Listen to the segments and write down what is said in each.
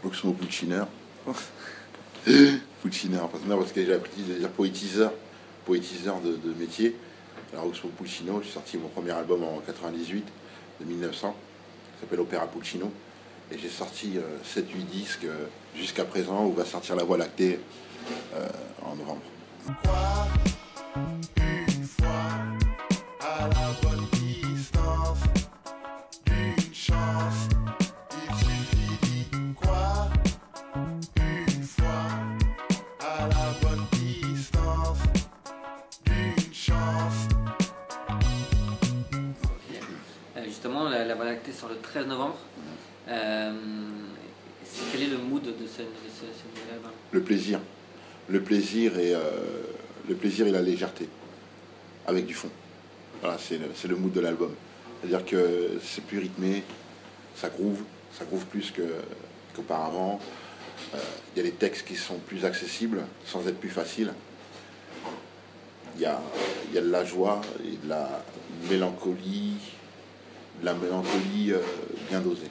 Oxmo Pucciner. Pucciner, parce que j'ai appris à dire poétiseur de métier. Alors Oxmo Puccino, j'ai sorti mon premier album en 98, de 1900, qui s'appelle Opéra Puccino. Et j'ai sorti 7-8 disques jusqu'à présent, où va sortir La Voie lactée en novembre. Une fois à la bonne distance d'une chance, il suffit d'y croire. Une fois à la bonne distance d'une chance. Justement, la Voie lactée sort le 13 novembre. Quel est le mood de ce nouvel album? Le plaisir. Le plaisir et la légèreté, avec du fond. Voilà, c'est le mood de l'album. C'est-à-dire que c'est plus rythmé, ça groove plus qu'auparavant. Il y a des textes qui sont plus accessibles, sans être plus faciles. Il y a de la joie et de la mélancolie, bien dosée.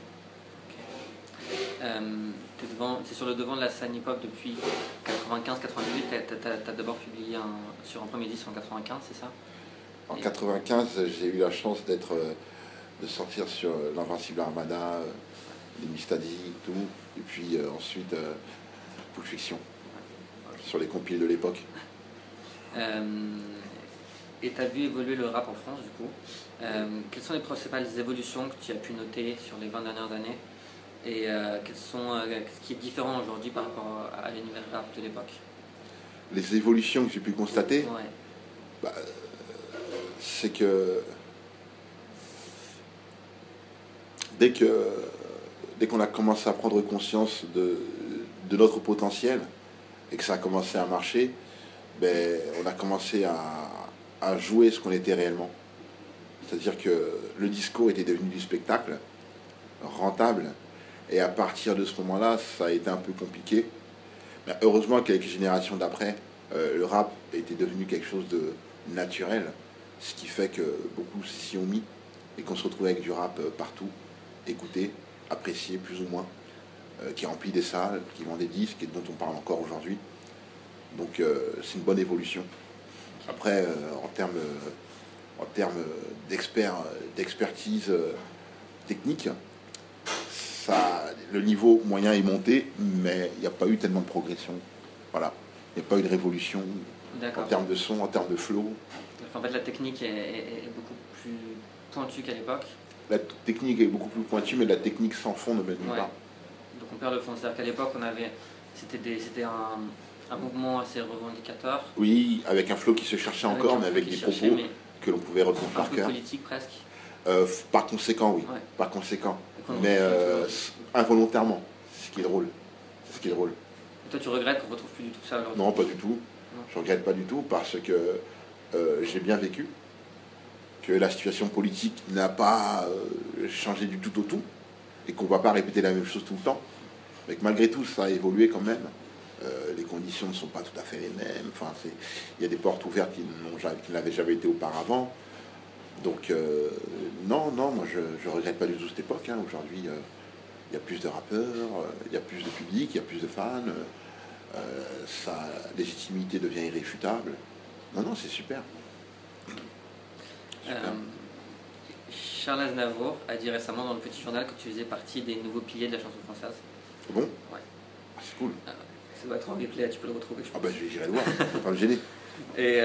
C'est sur le devant de la scène hip-hop depuis 95-98. T'as d'abord publié sur un premier disque en 95, c'est ça? En 95, j'ai eu la chance de sortir sur l'Invincible Armada, les Mystadi, tout, et puis ensuite Pulp Fiction, sur les compiles de l'époque. Et tu as vu évoluer le rap en France, du coup. Quelles sont les principales évolutions que tu as pu noter sur les 20 dernières années? Et qu'est-ce qui est différent aujourd'hui par rapport à l'univers rap de l'époque? Les évolutions que j'ai pu constater, ouais. C'est que dès qu'on a commencé à prendre conscience de notre potentiel et que ça a commencé à marcher, on a commencé à jouer ce qu'on était réellement. C'est-à-dire que le disco était devenu du spectacle rentable. Et à partir de ce moment-là, ça a été un peu compliqué. Mais heureusement, quelques générations d'après, le rap était devenu quelque chose de naturel. Ce qui fait que beaucoup s'y ont mis et qu'on se retrouvait avec du rap partout, écouté, apprécié plus ou moins, qui remplit des salles, qui vend des disques et dont on parle encore aujourd'hui. Donc c'est une bonne évolution. Après, en termes d'expertise technique, le niveau moyen est monté, mais il n'y a pas eu tellement de progression. Voilà. Il n'y a pas eu de révolution en termes de son, en termes de flow. En fait, la technique est beaucoup plus pointue qu'à l'époque. La technique est beaucoup plus pointue, mais la technique sans fond ne mène nulle part. Donc on perd le fond. C'est-à-dire qu'à l'époque, c'était un mouvement assez revendicateur. Oui, avec un flow qui se cherchait encore, mais avec des propos que l'on pouvait reprendre par cœur. Politique presque. Par conséquent, oui. Ouais. Par conséquent. Mais involontairement, c'est ce qui est drôle. C'est ce qui est drôle. Et toi, tu regrettes qu'on ne retrouve plus du tout ça aujourd'hui? Non, pas du tout. Non. Je regrette pas du tout parce que j'ai bien vécu, que la situation politique n'a pas changé du tout au tout, et qu'on ne va pas répéter la même chose tout le temps. Mais que malgré tout, ça a évolué quand même. Les conditions ne sont pas tout à fait les mêmes. Enfin, il y a des portes ouvertes qui n'avaient jamais été auparavant. Donc, non, moi je regrette pas du tout cette époque. Hein. Aujourd'hui, il y a plus de rappeurs, il y a plus de public, il y a plus de fans. Sa légitimité devient irréfutable. Non, c'est super. Charles Aznavour a dit récemment dans le Petit Journal que tu faisais partie des nouveaux piliers de la chanson française. C'est bon? Ouais. C'est cool. Ça doit être en replay, tu peux le retrouver, je pense. J'irai le voir, ça ne va pas me gêner. Et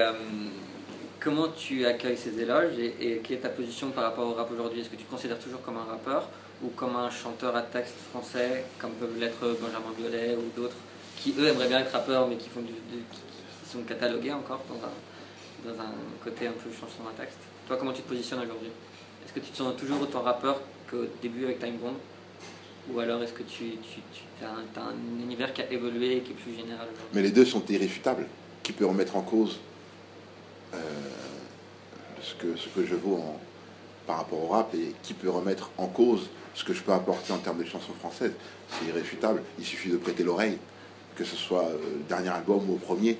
comment tu accueilles ces éloges et quelle est ta position par rapport au rap aujourd'hui? Est-ce que tu te considères toujours comme un rappeur ou comme un chanteur à texte français, comme peuvent l'être Benjamin Biolay ou d'autres, qui eux aimeraient bien être rappeurs mais qui sont catalogués encore dans un côté un peu chanson à texte? Toi, comment tu te positionnes aujourd'hui? Est-ce que tu te sens toujours autant rappeur qu'au début avec Time Bomb? Ou alors est-ce que tu as un univers qui a évolué et qui est plus général aujourd'hui? Mais les deux sont irréfutables. Qui peut remettre en cause ce que je vaux par rapport au rap, et qui peut remettre en cause ce que je peux apporter en termes de chansons françaises? C'est irréfutable. Il suffit de prêter l'oreille, que ce soit le dernier album ou au premier.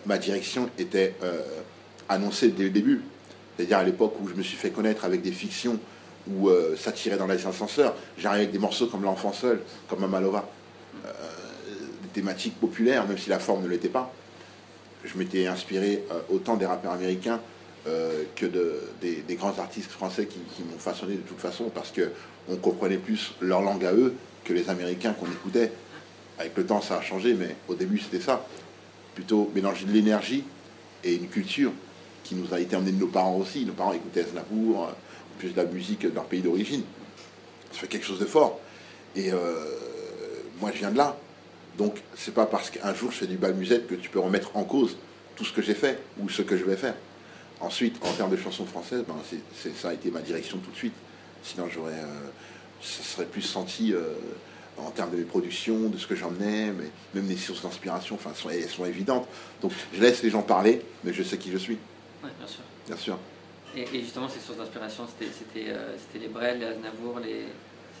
Ma direction était annoncée dès le début. C'est-à-dire à l'époque où je me suis fait connaître avec des fictions, où ça tirait dans les ascenseurs, j'arrivais avec des morceaux comme L'Enfant Seul, comme Mamalova. J'arrivais avec des morceaux qui des thématiques populaires, même si la forme ne l'était pas. Je m'étais inspiré autant des rappeurs américains que des grands artistes français qui m'ont façonné de toute façon, parce qu'on comprenait plus leur langue à eux que les Américains qu'on écoutait. Avec le temps, ça a changé, mais au début, c'était ça. Plutôt mélanger de l'énergie et une culture qui nous a été emmenée de nos parents aussi. Nos parents écoutaient Aznavour, plus de la musique de leur pays d'origine. Ça fait quelque chose de fort. Et moi, je viens de là. Donc, c'est pas parce qu'un jour je fais du bal musette que tu peux remettre en cause tout ce que j'ai fait ou ce que je vais faire. Ensuite, en termes de chansons françaises, ben, ça a été ma direction tout de suite. Sinon, ça serait plus senti en termes de mes productions, de ce que j'emmenais, mais même les sources d'inspiration, enfin, elles sont évidentes. Donc, je laisse les gens parler, mais je sais qui je suis. Oui, bien sûr. Bien sûr. Et justement, ces sources d'inspiration, c'était les Brel, les Aznavour, les...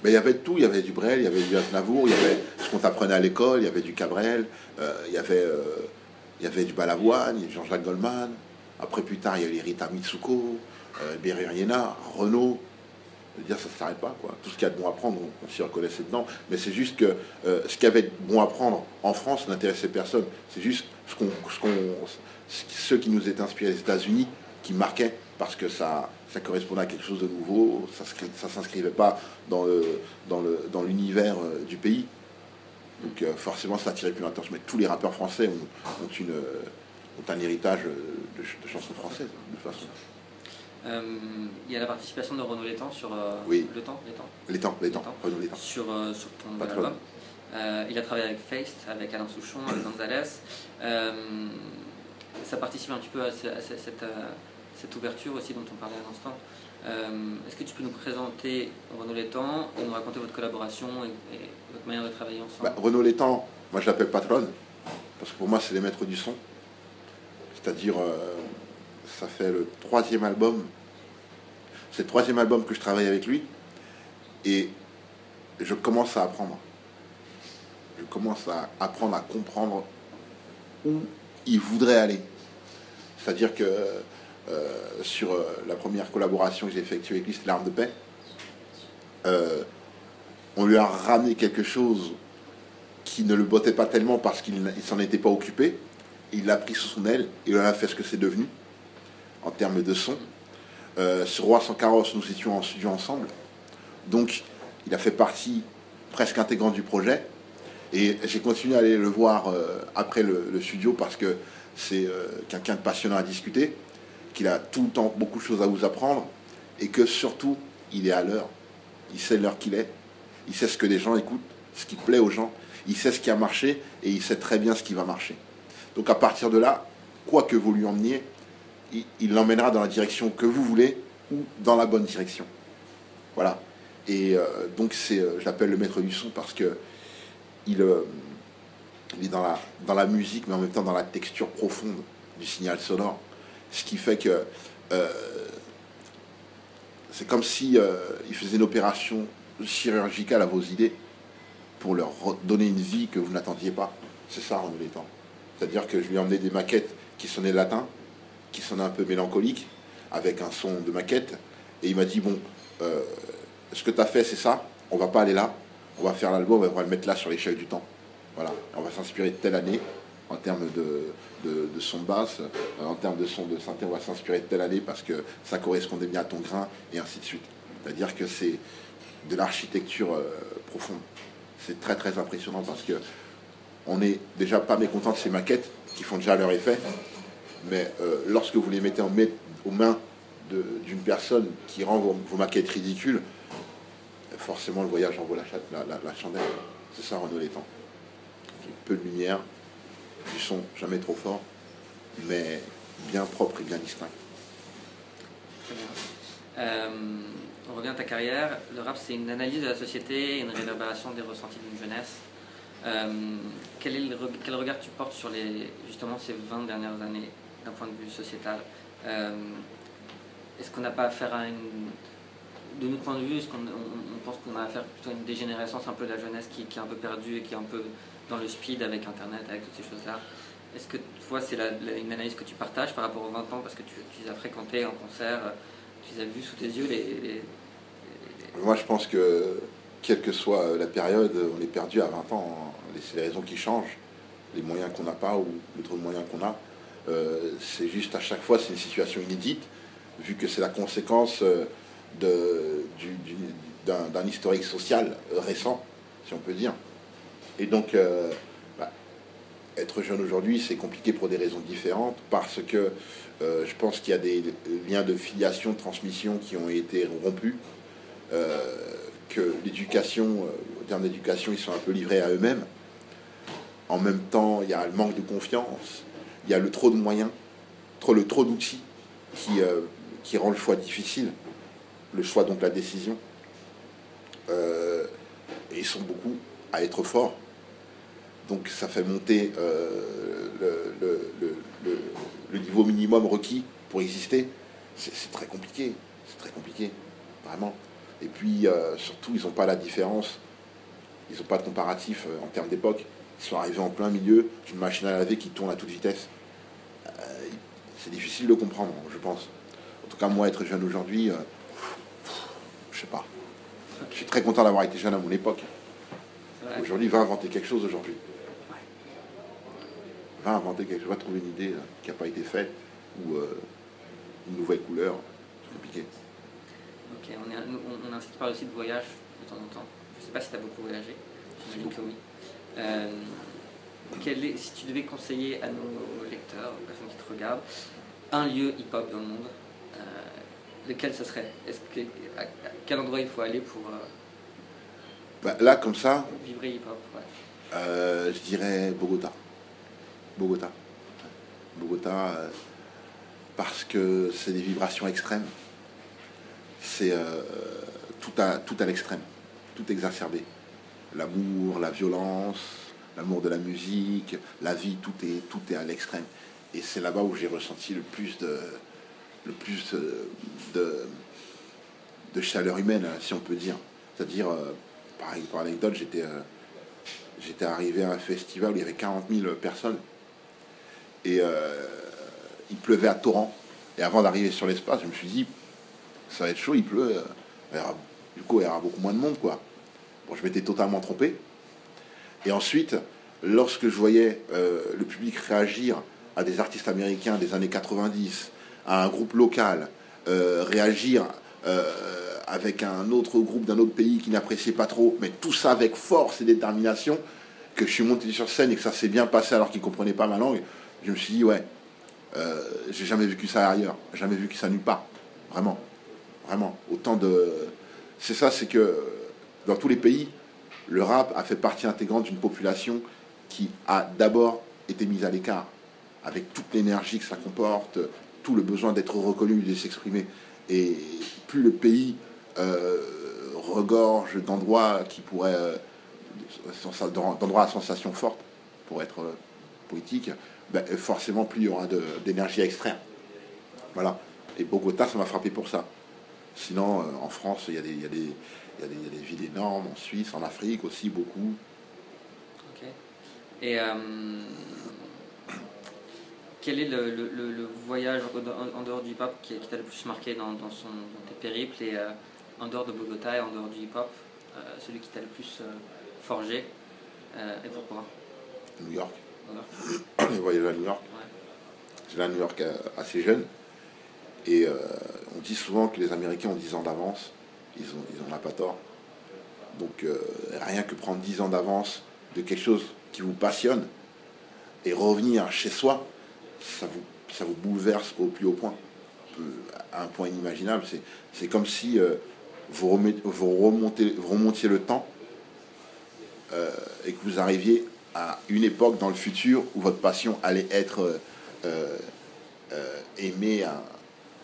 Mais il y avait tout, il y avait du Brel, il y avait du Aznavour, il y avait ce qu'on t'apprenait à l'école, il y avait du Cabrel, il y avait du Balavoine, il y avait Jean-Jacques Goldman. Après, plus tard, il y a eu les Rita Mitsuko, Berrieriena, Renaud. Je veux dire, ça ne s'arrête pas, quoi. Tout ce qu'il y a de bon à prendre, on s'y reconnaissait dedans. Mais c'est juste que ce qu'il y avait de bon à prendre en France n'intéressait personne. C'est juste ceux qui nous étaient inspirés des États-Unis qui marquaient, parce que ça correspondait à quelque chose de nouveau, ça ne s'inscrivait pas dans l'univers du pays. Donc forcément, ça attirait plus l'attention. Mais tous les rappeurs français ont un héritage de chansons françaises, de toute façon. Il y a la participation de Renaud Létang sur oui. Létang, Renaud Létang. Sur ton nouvel album. Il a travaillé avec Feist, avec Alain Souchon, avec Gonzalez. Ça participe un petit peu à cette ouverture aussi dont on parlait à l'instant. Est-ce que tu peux nous présenter Renaud Létang et nous raconter votre collaboration et votre manière de travailler ensemble? Renaud Létang, moi je l'appelle patron, parce que pour moi c'est les maîtres du son. C'est-à-dire, ça fait le 3e album. C'est le 3e album que je travaille avec lui. Et je commence à apprendre. Je commence à apprendre à comprendre où il voudrait aller. C'est-à-dire que sur la première collaboration que j'ai effectuée avec lui, c'était L'Arme de Paix. On lui a ramené quelque chose qui ne le bottait pas tellement parce qu'il ne s'en était pas occupé. Il l'a pris sous son aile et il en a fait ce que c'est devenu en termes de son. Sur Roi sans carrosse, nous étions en studio ensemble. Donc, il a fait partie presque intégrante du projet. Et j'ai continué à aller le voir après le studio parce que c'est quelqu'un de passionnant à discuter, qu'il a tout le temps beaucoup de choses à vous apprendre et que surtout, il est à l'heure. Il sait l'heure qu'il est. Il sait ce que les gens écoutent, ce qui plaît aux gens. Il sait ce qui a marché et il sait très bien ce qui va marcher. Donc à partir de là, quoi que vous lui emmeniez, il l'emmènera dans la direction que vous voulez ou dans la bonne direction. Voilà. Et donc je l'appelle le maître du son parce que il est dans la musique, mais en même temps dans la texture profonde du signal sonore. Ce qui fait que c'est comme si il faisait une opération chirurgicale à vos idées pour leur donner une vie que vous n'attendiez pas. C'est ça, Renaud Létang. C'est-à-dire que je lui ai emmené des maquettes qui sonnaient latin, qui sonnaient un peu mélancoliques, avec un son de maquette. Et il m'a dit, bon, ce que tu as fait, c'est ça, on va pas aller là, on va faire l'album, on va le mettre là sur l'échelle du temps. Voilà, on va s'inspirer de telle année, en termes de son de basse, en termes de son de synthé, on va s'inspirer de telle année parce que ça correspondait bien à ton grain, et ainsi de suite. C'est-à-dire que c'est de l'architecture profonde. C'est très très impressionnant parce que on n'est déjà pas mécontent de ces maquettes qui font déjà leur effet, mais lorsque vous les mettez aux mains d'une personne qui rend vos maquettes ridicules, forcément le voyage en vaut la chandelle. C'est ça Renaud Létang. Peu de lumière, du son jamais trop fort, mais bien propre et bien distinct. Très bien. On revient à ta carrière. Le rap, c'est une analyse de la société, une réverbération des ressentis d'une jeunesse. Quel regard tu portes sur justement ces 20 dernières années d'un point de vue sociétal? Est-ce qu'on n'a pas affaire à de notre point de vue, est-ce qu'on pense qu'on a affaire plutôt à une dégénérescence un peu de la jeunesse qui est un peu perdue et qui est un peu dans le speed avec Internet, avec toutes ces choses-là? Est-ce que toi, c'est une analyse que tu partages par rapport aux 20 ans parce que tu les as fréquentés en concert, tu les as vus sous tes yeux Moi, je pense que, quelle que soit la période, on est perdu à 20 ans. c'est les raisons qui changent, les moyens qu'on n'a pas ou le trop de moyens qu'on a. C'est juste à chaque fois, c'est une situation inédite, vu que c'est la conséquence d'un historique social récent, si on peut dire. Et donc, être jeune aujourd'hui, c'est compliqué pour des raisons différentes, parce que je pense qu'il y a des liens de filiation, de transmission qui ont été rompus, que l'éducation, en termes d'éducation, ils sont un peu livrés à eux-mêmes. En même temps, il y a le manque de confiance, il y a le trop de moyens, le trop d'outils qui rend le choix difficile, le choix donc la décision. Et ils sont beaucoup à être forts. Donc ça fait monter le niveau minimum requis pour exister. C'est très compliqué, vraiment. Et puis surtout, ils n'ont pas la différence, ils n'ont pas de comparatif en termes d'époque. Ils sont arrivés en plein milieu d'une machine à laver qui tourne à toute vitesse. C'est difficile de comprendre, je pense. En tout cas, moi, être jeune aujourd'hui, je sais pas. Je suis très content d'avoir été jeune à mon époque. Aujourd'hui, va inventer quelque chose aujourd'hui. Va inventer quelque chose, va trouver une idée qui n'a pas été faite ou une nouvelle couleur. C'est compliqué. Ok, on insiste par aussi de voyage de temps en temps. Je ne sais pas si tu as beaucoup voyagé. J'imagine que oui. Si tu devais conseiller à nos lecteurs, aux personnes qui te regardent, un lieu hip-hop dans le monde, lequel ce serait? À quel endroit il faut aller pour Là, comme ça, vibrer hip-hop? je dirais Bogota. Bogota, parce que c'est des vibrations extrêmes. C'est tout à l'extrême, tout exacerbé. L'amour, la violence, l'amour de la musique, la vie, tout est à l'extrême. Et c'est là-bas où j'ai ressenti le plus de chaleur humaine, si on peut dire. C'est-à-dire, par anecdote, j'étais arrivé à un festival où il y avait 40 000 personnes. Et il pleuvait à torrent. Et avant d'arriver sur l'espace, je me suis dit, ça va être chaud, il pleut. Du coup, il y aura beaucoup moins de monde, quoi. Bon, je m'étais totalement trompé. Et ensuite, lorsque je voyais le public réagir à des artistes américains des années 90, à un groupe local, réagir avec un autre groupe d'un autre pays qui n'appréciait pas trop, mais tout ça avec force et détermination, que je suis monté sur scène et que ça s'est bien passé alors qu'ils ne comprenaient pas ma langue, je me suis dit, ouais, j'ai jamais vécu ça ailleurs, jamais vécu ça nulle part. Vraiment. Autant de... C'est ça, c'est que dans tous les pays, le rap a fait partie intégrante d'une population qui a d'abord été mise à l'écart, avec toute l'énergie que ça comporte, tout le besoin d'être reconnu, de s'exprimer. Et plus le pays regorge d'endroits qui pourraient... d'endroits à sensations fortes, pour être politique, forcément plus il y aura d'énergie extrême. Voilà. Et Bogota, ça m'a frappé pour ça. Sinon, en France, il y a des villes énormes, en Suisse, en Afrique aussi, beaucoup. Ok. Et quel est le voyage en dehors du hip-hop qui t'a le plus marqué dans tes périples, et en dehors de Bogota et en dehors du hip-hop, celui qui t'a le plus forgé, et pourquoi? New York. J'ai voyagé à New York. Ouais. J'étais à New York assez jeune. Et on dit souvent que les Américains ont 10 ans d'avance. Ils n'ont pas tort. Donc rien que prendre 10 ans d'avance de quelque chose qui vous passionne et revenir chez soi, ça vous bouleverse au plus haut point. À un point inimaginable. C'est comme si vous remontiez le temps et que vous arriviez à une époque dans le futur où votre passion allait être aimée à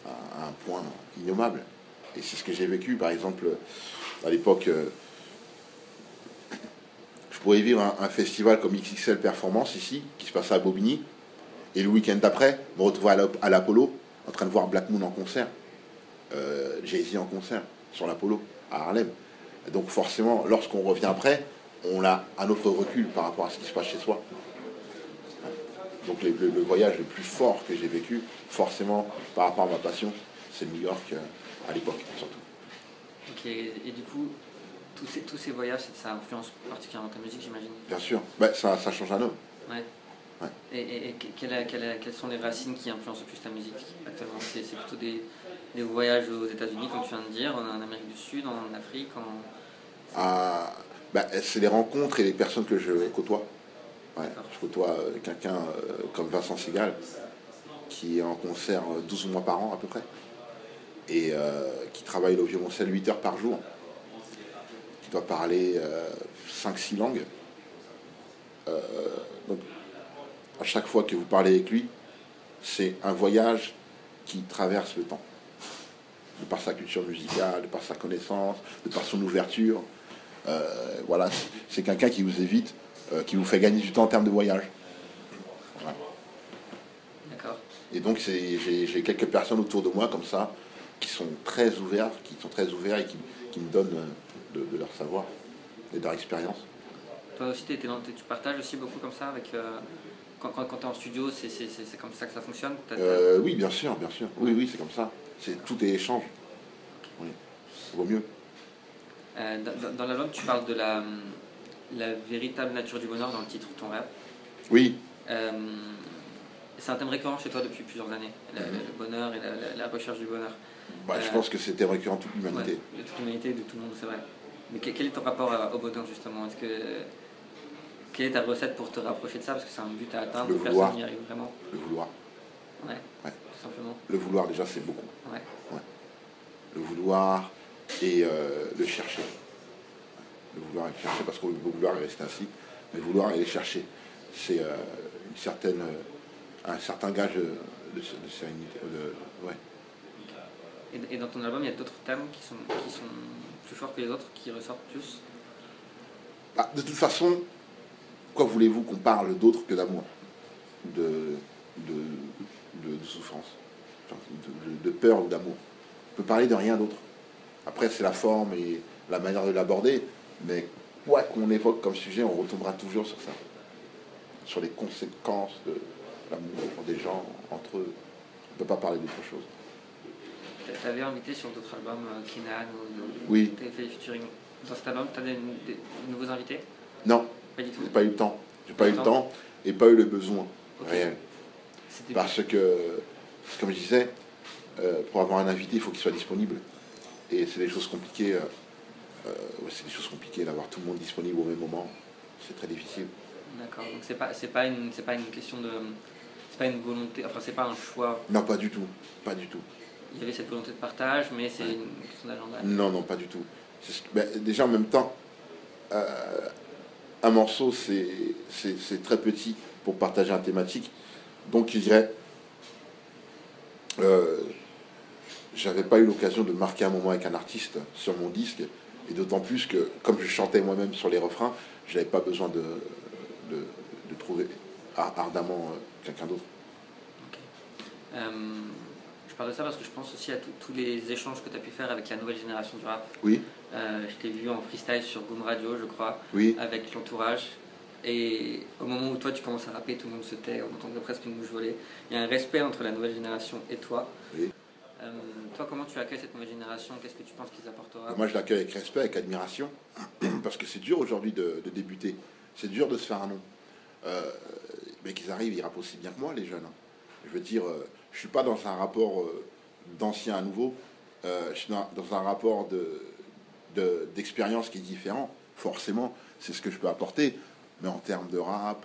un point innommable. Et c'est ce que j'ai vécu, par exemple, à l'époque. Je pourrais vivre un festival comme XXL Performance ici, qui se passait à Bobigny, et le week-end d'après, me retrouver à l'Apollo, en train de voir Black Moon en concert, Jay-Z en concert, sur l'Apollo, à Harlem. Et donc forcément, lorsqu'on revient après, on a un autre recul par rapport à ce qui se passe chez soi. Donc le voyage le plus fort que j'ai vécu, forcément, par rapport à ma passion, c'est New York à l'époque, surtout. Ok, et du coup, tous ces voyages, ça influence particulièrement ta musique, j'imagine. Bien sûr. Ben, ça change un homme. Ouais. Ouais. Et quelles sont les racines qui influencent le plus ta musique actuellement? C'est plutôt des voyages aux États-Unis, comme tu viens de dire, en Amérique du Sud, en Afrique, Ah, ben, c'est les rencontres et les personnes que je côtoie. Ouais. D'accord. Je côtoie quelqu'un comme Vincent Segal, qui est en concert 12 mois par an à peu près, et qui travaille le violoncelle 8 heures par jour, qui doit parler 5-6 langues. Donc, à chaque fois que vous parlez avec lui, c'est un voyage qui traverse le temps. De par sa culture musicale, de par sa connaissance, de par son ouverture. Voilà, c'est quelqu'un qui vous évite, qui vous fait gagner du temps en termes de voyage. Voilà. D'accord. Et donc j'ai quelques personnes autour de moi comme ça qui sont très ouverts, et qui me donnent de leur savoir et de leur expérience. Toi aussi, tu partages aussi beaucoup comme ça avec. Quand tu es en studio, c'est comme ça que ça fonctionne? Oui, bien sûr. Oui, c'est comme ça. Tout est échange. Oui, ça vaut mieux. Dans l'album, tu parles de la véritable nature du bonheur dans le titre Ton rêve. Oui, C'est un thème récurrent chez toi depuis plusieurs années, le bonheur et la recherche du bonheur. je pense que c'était récurrent toute l'humanité. Ouais, de toute l'humanité, de tout le monde, c'est vrai. Mais quel est ton rapport au bonheur justement? Quelle est ta recette pour te rapprocher de ça? Parce que c'est un but à atteindre, Le vouloir. personne n'y arrive vraiment. Le vouloir. Ouais, Ouais. tout simplement. Le vouloir, déjà, c'est beaucoup. Ouais. Le vouloir et le chercher. Le vouloir et le chercher, parce que le vouloir est resté ainsi. Mais le vouloir et le chercher, c'est un certain gage de sérénité. Ouais. Et dans ton album, il y a d'autres thèmes qui sont plus forts que les autres, qui ressortent plus? De toute façon, quoi voulez-vous qu'on parle d'autre que d'amour, de souffrance, enfin, de peur ou d'amour? On peut parler de rien d'autre. Après, c'est la forme et la manière de l'aborder, mais quoi qu'on évoque comme sujet, on retombera toujours sur ça, sur les conséquences de l'amour des gens entre eux. On ne peut pas parler d'autre chose. Tu avais invité sur d'autres albums Kinan ou Oui. tu avais fait des featuring. Dans cet album, tu as des nouveaux invités? Non, Pas du tout. j'ai pas eu le temps. J'ai pas eu le temps et pas eu le besoin réel. Parce que, comme je disais, pour avoir un invité, il faut qu'il soit disponible. Et c'est des choses compliquées. C'est des choses compliquées d'avoir tout le monde disponible au même moment. C'est très difficile. D'accord. Donc c'est pas une question de, c'est pas une volonté. Enfin, c'est pas un choix. Non, pas du tout. Pas du tout. Il y avait cette volonté de partage, mais c'est une question d'agenda. Non, pas du tout. Déjà, en même temps, un morceau, c'est très petit pour partager un thématique. Donc, je dirais, j'avais pas eu l'occasion de marquer un moment avec un artiste sur mon disque. Et d'autant plus que, comme je chantais moi-même sur les refrains, je n'avais pas besoin de trouver ardemment quelqu'un d'autre. Okay. Je parle de ça parce que je pense aussi à tous les échanges que tu as pu faire avec la nouvelle génération du rap. Oui. Je t'ai vu en freestyle sur Boom Radio, je crois, oui. avec l'entourage. Et au moment où toi tu commences à rapper, tout le monde se tait, on entendait presque une mouche voler. Il y a un respect entre la nouvelle génération et toi. Oui. Toi, comment tu accueilles cette nouvelle génération? Qu'est-ce que tu penses qu'ils apportera? Moi, je l'accueille avec respect, avec admiration, parce que c'est dur aujourd'hui de débuter. C'est dur de se faire un nom. Mais qu'ils arrivent, ils rappent aussi bien que moi, les jeunes. Je veux dire, je suis pas dans un rapport d'ancien à nouveau. Je suis dans un rapport d'expérience qui est différent. Forcément, c'est ce que je peux apporter. Mais en termes de rap,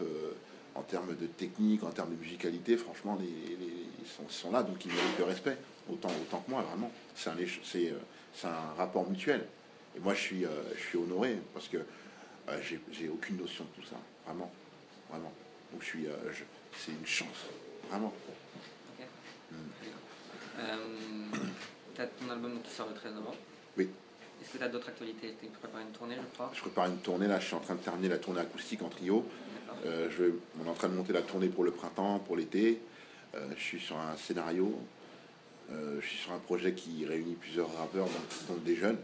en termes de technique, en termes de musicalité, franchement, ils sont là, donc ils méritent le respect. Autant que moi, vraiment. C'est un rapport mutuel. Et moi, je suis honoré parce que j'ai aucune notion de tout ça. Vraiment. Donc, c'est une chance. Vraiment. Ok. Tu as ton album qui sort le 13 novembre. Oui. Est-ce que tu as d'autres actualités? Tu prépares une tournée, je crois? Je prépare une tournée. Là, je suis en train de terminer la tournée acoustique en trio. On est en train de monter la tournée pour le printemps, pour l'été. Je suis sur un scénario. Je suis sur un projet qui réunit plusieurs rappeurs, donc des jeunes.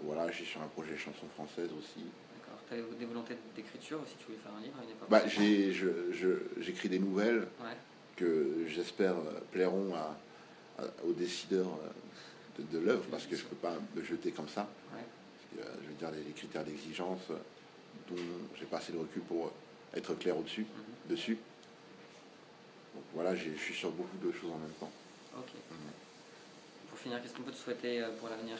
Voilà, je suis sur un projet chanson française aussi. D'accord. Tu as des volontés d'écriture aussi? Tu voulais faire un livre à une époque? J'écris des nouvelles ouais. que j'espère plairont aux décideurs de l'œuvre, parce que je ne peux pas me jeter comme ça. Ouais. Parce que, je veux dire, les critères d'exigence dont j'ai pas assez de recul pour être clair au-dessus, dessus. Donc voilà, je suis sur beaucoup de choses en même temps. Ok. Pour finir, qu'est-ce qu'on peut te souhaiter pour l'avenir?